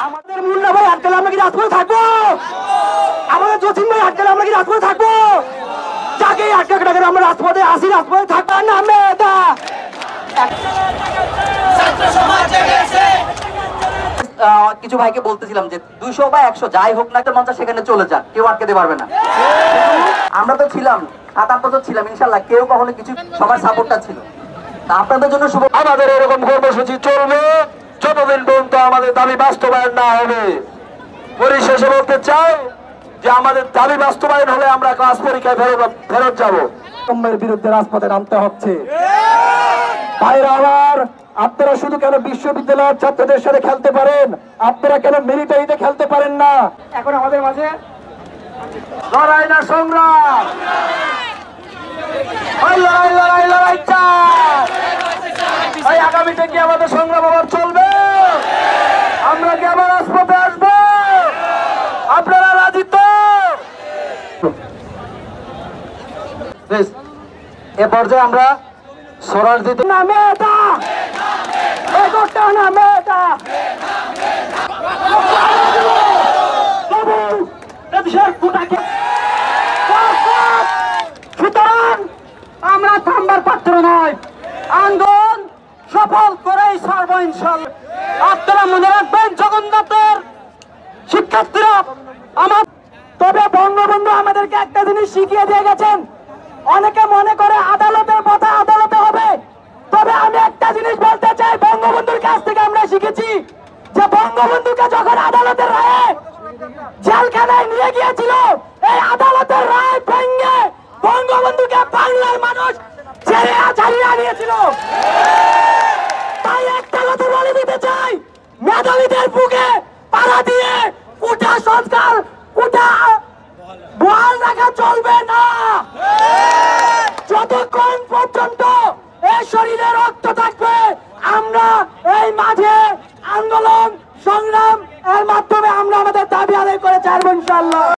আমাদের মুন্না ভাই আটকালে আমরা কি রাজপথে থাকবো? আমাদের জসিম ভাই আটকালে আমরা কি রাজপথে থাকবো? যাকে আটকে রাখেন আমরা রাজপথে আসি, রাজপথে থাকবো না মেয়েটা। কিছু ভাইকে বলতেছিলাম যে 200 বা 100 যাই হোক না, মঞ্চ সেখানে চলে যান, কেউ আটকাতে পারবে না। আমরা তো ছিলাম 7-8 বছর ছিলাম, ইনশাল্লাহ কেউ কখনো কিছু, সবার সাপোর্টটা ছিল। আপনাদের জন্য শুভ। আমাদের এরকম কর্মসূচি চলবে যতদিন পর্যন্ত আমাদের দাবি বাস্তবায়ন না হবে। পরিশেষে বলতে চাই যে আমাদের দাবি বাস্তবায়ন হলে আমরা ক্লাস পরীক্ষায় ফেরত যাবো। বিরুদ্ধে রাজপথে নামতে হচ্ছে। ভাইরা আমার, আপনারা শুধু কেন বিশ্ববিদ্যালয়ের ছাত্রদের সাথে খেলতে পারেন, আপনারা কেন মিলিটারিতে খেলতে পারেন না? এখন আমাদের মাঝে লড়াই না সংগ্রাম, আগামীতে কি আমাদের সংগ্রাম আবার চলবে? আমরা কি আবার রাজপথে আসবো? আপনারা রাজি তো? এ পর্যায়ে আমরা সরার দিতে না মেয়েটা, না মেয়েটা সুতরাং আমরা থামবার পাত্র নয়, আন্দোলন সফল করেই ছাড়বো ইনশাআল্লাহ। আপনারা মনে রাখবেন, জগন্নাথের শিক্ষার্থীরা আমার, তবে বঙ্গবন্ধু আমাদেরকে একটা জিনিস শিখিয়ে দিয়ে গেছেন। অনেকে মনে করে আদালতের কথা আদালতে হবে, তবে আমি একটা জিনিস বলতে চাই, বঙ্গবন্ধুর কাছ থেকে আমরা শিখেছি যে বঙ্গবন্ধুকে যখন আদালতের রায়ে জেলখানায় নিয়ে গিয়েছিল, এই আদালতের রায় ভেঙে বঙ্গবন্ধুকে বাংলার মানুষ ছাড়িয়ে নিয়েছিল। তাই একটা কথা বলে দিতে চাই, মেধাবীদের বুকে পাড়া দিয়ে কোটা সংস্কার, কোটা বহাল রাখা চলবে না। যতক্ষণ পর্যন্ত এই শরীরে রক্ত থাকবে, আমরা এই মাঝে আন্দোলন সংগ্রাম এর মাধ্যমে আমরা আমাদের দাবি আদায় করে ছাড়বো ইনশাআল্লাহ।